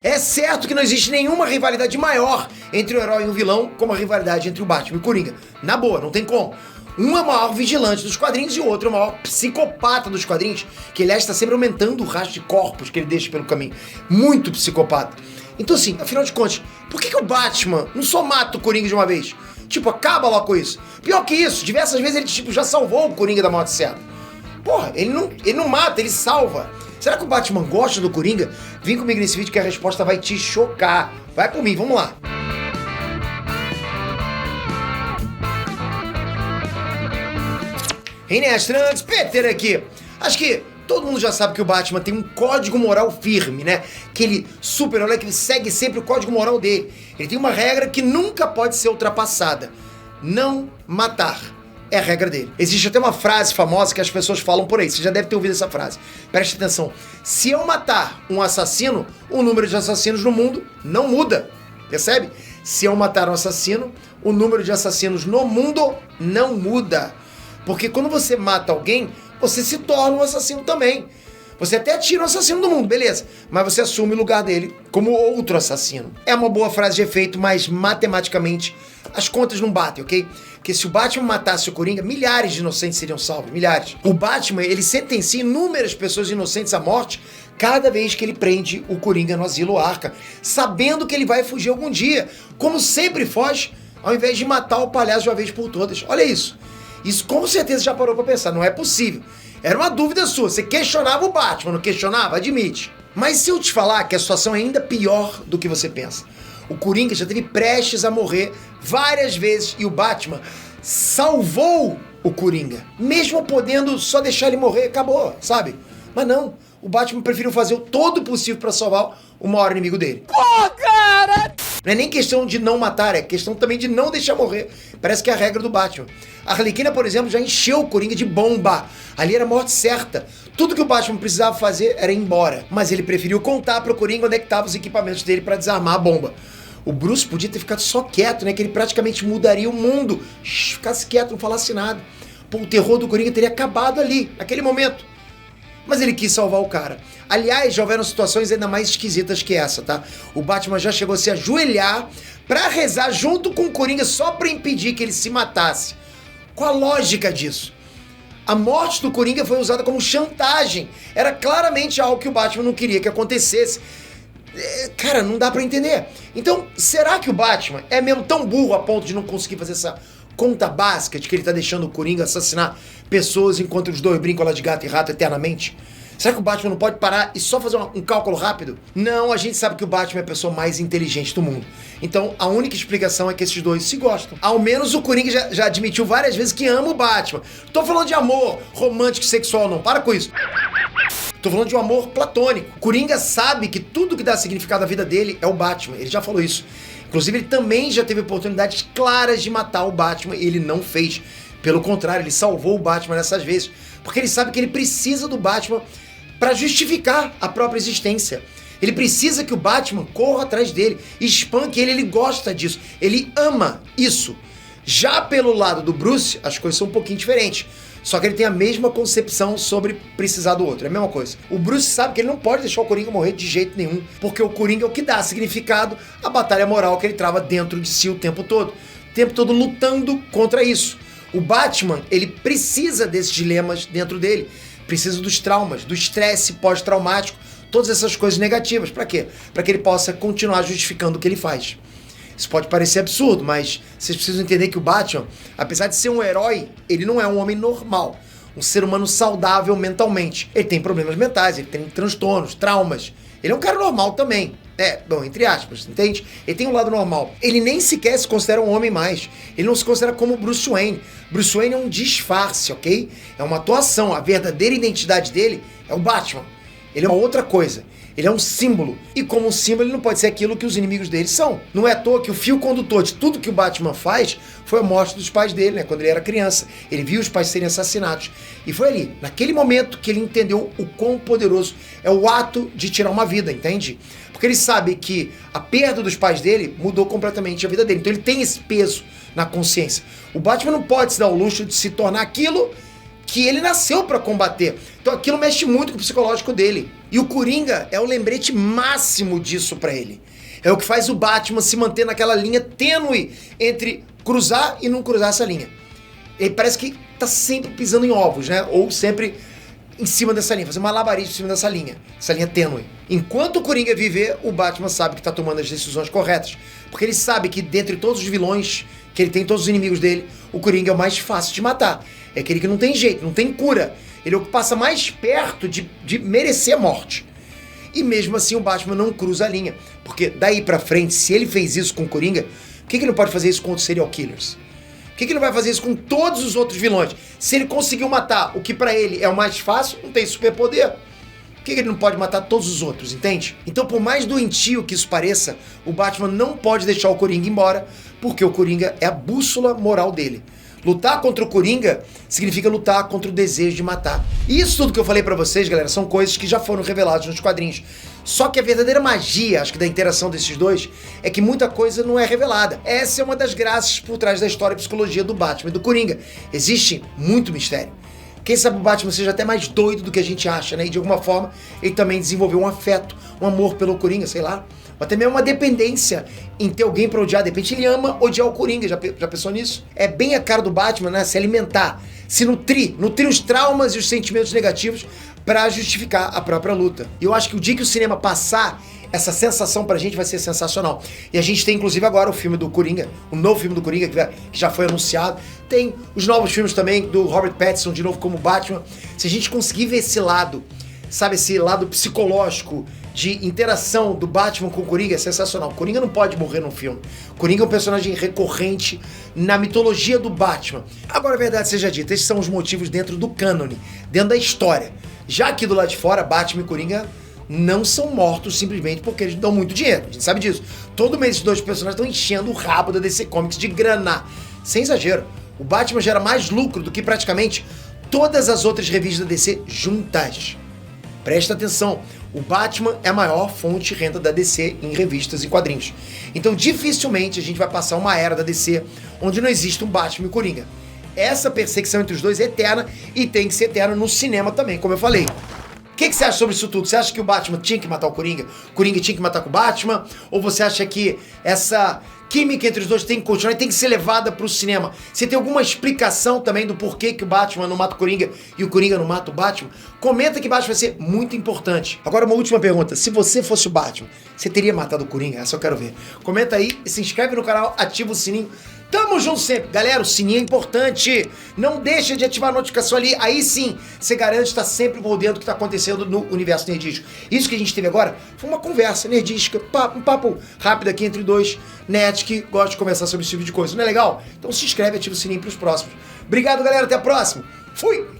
É certo que não existe nenhuma rivalidade maior entre o herói e o vilão como a rivalidade entre o Batman e o Coringa. Na boa, não tem como. Um é o maior vigilante dos quadrinhos e o outro é o maior psicopata dos quadrinhos, que aliás está sempre aumentando o rastro de corpos que ele deixa pelo caminho. Muito psicopata. Então assim, afinal de contas, por que o Batman não só mata o Coringa de uma vez? Tipo, acaba lá com isso. Pior que isso, diversas vezes ele já salvou o Coringa da morte certa. Porra, ele não mata, ele salva. Será que o Batman gosta do Coringa? Vem comigo nesse vídeo que a resposta vai te chocar. Vai por mim, vamos lá. René Trunks, Peter aqui. Acho que todo mundo já sabe que o Batman tem um código moral firme, né? Aquele super-herói que ele segue sempre o código moral dele. Ele tem uma regra que nunca pode ser ultrapassada. Não matar. É a regra dele. Existe até uma frase famosa que as pessoas falam por aí. Você já deve ter ouvido essa frase. Preste atenção. Se eu matar um assassino, o número de assassinos no mundo não muda. Percebe? Se eu matar um assassino, o número de assassinos no mundo não muda. Porque quando você mata alguém, você se torna um assassino também. Você até tira o assassino do mundo, beleza. Mas você assume o lugar dele como outro assassino. É uma boa frase de efeito, mas matematicamente as contas não batem, ok? Porque se o Batman matasse o Coringa, milhares de inocentes seriam salvos, milhares. O Batman, ele sentencia inúmeras pessoas inocentes à morte cada vez que ele prende o Coringa no asilo Arkham, sabendo que ele vai fugir algum dia, como sempre foge, ao invés de matar o palhaço de uma vez por todas. Olha isso. Isso com certeza já parou pra pensar, não é possível. Era uma dúvida sua, você questionava o Batman, não questionava? Admite. Mas se eu te falar que a situação é ainda pior do que você pensa. O Coringa já esteve prestes a morrer várias vezes e o Batman salvou o Coringa. Mesmo podendo só deixar ele morrer, acabou, sabe? Mas não, o Batman preferiu fazer o todo possível pra salvar o maior inimigo dele. Pô, cara! Não é nem questão de não matar, é questão também de não deixar morrer. Parece que é a regra do Batman. A Arlequina, por exemplo, já encheu o Coringa de bomba. Ali era morte certa. Tudo que o Batman precisava fazer era ir embora. Mas ele preferiu contar pro Coringa onde é que estavam os equipamentos dele pra desarmar a bomba. O Bruce podia ter ficado só quieto, né? Que ele praticamente mudaria o mundo. Ficasse quieto, não falasse nada. Pô, o terror do Coringa teria acabado ali, naquele momento. Mas ele quis salvar o cara. Aliás, já houveram situações ainda mais esquisitas que essa, tá? O Batman já chegou a se ajoelhar pra rezar junto com o Coringa só pra impedir que ele se matasse. Qual a lógica disso? A morte do Coringa foi usada como chantagem. Era claramente algo que o Batman não queria que acontecesse. Cara, não dá pra entender. Então, será que o Batman é mesmo tão burro a ponto de não conseguir fazer essa conta básica de que ele tá deixando o Coringa assassinar pessoas enquanto os dois brincam lá de gato e rato eternamente? Será que o Batman não pode parar e só fazer um cálculo rápido? Não, a gente sabe que o Batman é a pessoa mais inteligente do mundo. Então, a única explicação é que esses dois se gostam. Ao menos o Coringa já admitiu várias vezes que ama o Batman. Tô falando de amor romântico e sexual, não. Para com isso. Tô falando de um amor platônico. O Coringa sabe que tudo que dá significado à vida dele é o Batman. Ele já falou isso. Inclusive, ele também já teve oportunidades claras de matar o Batman e ele não fez. Pelo contrário, ele salvou o Batman nessas vezes. Porque ele sabe que ele precisa do Batman para justificar a própria existência. Ele precisa que o Batman corra atrás dele, espanque ele gosta disso. Ele ama isso. Já pelo lado do Bruce, as coisas são um pouquinho diferentes. Só que ele tem a mesma concepção sobre precisar do outro, é a mesma coisa. O Bruce sabe que ele não pode deixar o Coringa morrer de jeito nenhum, porque o Coringa é o que dá significado à batalha moral que ele trava dentro de si o tempo todo lutando contra isso. O Batman, ele precisa desses dilemas dentro dele, precisa dos traumas, do estresse pós-traumático, todas essas coisas negativas. Pra quê? Pra que ele possa continuar justificando o que ele faz. Isso pode parecer absurdo, mas vocês precisam entender que o Batman, apesar de ser um herói, ele não é um homem normal. Um ser humano saudável mentalmente. Ele tem problemas mentais, ele tem transtornos, traumas. Ele é um cara normal também. Bom, entre aspas, entende? Ele tem um lado normal. Ele nem sequer se considera um homem mais. Ele não se considera como Bruce Wayne. Bruce Wayne é um disfarce, ok? É uma atuação. A verdadeira identidade dele é o Batman. Ele é uma outra coisa. Ele é um símbolo. E como um símbolo, ele não pode ser aquilo que os inimigos dele são. Não é à toa que o fio condutor de tudo que o Batman faz foi a morte dos pais dele, né? Quando ele era criança. Ele viu os pais serem assassinados. E foi ali, naquele momento, que ele entendeu o quão poderoso é o ato de tirar uma vida, entende? Porque ele sabe que a perda dos pais dele mudou completamente a vida dele. Então ele tem esse peso na consciência. O Batman não pode se dar o luxo de se tornar aquilo que ele nasceu pra combater. Então aquilo mexe muito com o psicológico dele. E o Coringa é o lembrete máximo disso pra ele. É o que faz o Batman se manter naquela linha tênue entre cruzar e não cruzar essa linha. Ele parece que tá sempre pisando em ovos, né? Ou sempre em cima dessa linha, fazer malabarismo em cima dessa linha tênue. Enquanto o Coringa viver, o Batman sabe que tá tomando as decisões corretas. Porque ele sabe que dentre todos os vilões que ele tem, todos os inimigos dele, o Coringa é o mais fácil de matar. É aquele que não tem jeito, não tem cura. Ele é o que passa mais perto de merecer a morte. E mesmo assim o Batman não cruza a linha. Porque daí pra frente, se ele fez isso com o Coringa, por que ele não pode fazer isso com os serial killers? Por que ele não vai fazer isso com todos os outros vilões? Se ele conseguiu matar o que pra ele é o mais fácil, não tem superpoder. Por que ele não pode matar todos os outros, entende? Então, por mais doentio que isso pareça, o Batman não pode deixar o Coringa embora, porque o Coringa é a bússola moral dele. Lutar contra o Coringa significa lutar contra o desejo de matar. E isso tudo que eu falei pra vocês, galera, são coisas que já foram reveladas nos quadrinhos. Só que a verdadeira magia, acho que da interação desses dois, é que muita coisa não é revelada. Essa é uma das graças por trás da história e psicologia do Batman e do Coringa. Existe muito mistério. Quem sabe o Batman seja até mais doido do que a gente acha, né? E de alguma forma ele também desenvolveu um afeto, um amor pelo Coringa, sei lá. Ou até mesmo uma dependência em ter alguém pra odiar. De repente ele ama odiar o Coringa, já pensou nisso? É bem a cara do Batman, né? Se alimentar, se nutrir os traumas e os sentimentos negativos pra justificar a própria luta. E eu acho que o dia que o cinema passar essa sensação pra gente vai ser sensacional. E a gente tem inclusive agora o filme do Coringa, o novo filme do Coringa que já foi anunciado. Tem os novos filmes também do Robert Pattinson de novo como Batman. Se a gente conseguir ver esse lado, sabe, esse lado psicológico de interação do Batman com o Coringa, é sensacional. O Coringa não pode morrer no filme. O Coringa é um personagem recorrente na mitologia do Batman. Agora, a verdade seja dita, esses são os motivos dentro do cânone, dentro da história. Já aqui do lado de fora, Batman e Coringa não são mortos simplesmente porque eles dão muito dinheiro. A gente sabe disso. Todo mês esses dois personagens estão enchendo o rabo da DC Comics de grana. Sem exagero. O Batman gera mais lucro do que praticamente todas as outras revistas da DC juntas. Presta atenção. O Batman é a maior fonte de renda da DC em revistas e quadrinhos. Então dificilmente a gente vai passar uma era da DC onde não existe um Batman e Coringa. Essa perseguição entre os dois é eterna e tem que ser eterna no cinema também, como eu falei. O que você acha sobre isso tudo? Você acha que o Batman tinha que matar o Coringa tinha que matar com o Batman? Ou você acha que essa química entre os dois tem que continuar e tem que ser levada pro cinema? Você tem alguma explicação também do porquê que o Batman não mata o Coringa e o Coringa não mata o Batman? Comenta que Batman vai ser muito importante. Agora uma última pergunta. Se você fosse o Batman, você teria matado o Coringa? Essa eu quero ver. Comenta aí, se inscreve no canal, ativa o sininho. Tamo junto sempre. Galera, o sininho é importante. Não deixa de ativar a notificação ali. Aí sim, você garante estar sempre por dentro do que está acontecendo no universo nerdístico. Isso que a gente teve agora foi uma conversa nerdística, um papo rápido aqui entre dois nerds que gostam de conversar sobre esse tipo de coisa. Não é legal? Então se inscreve e ativa o sininho para os próximos. Obrigado, galera. Até a próxima. Fui!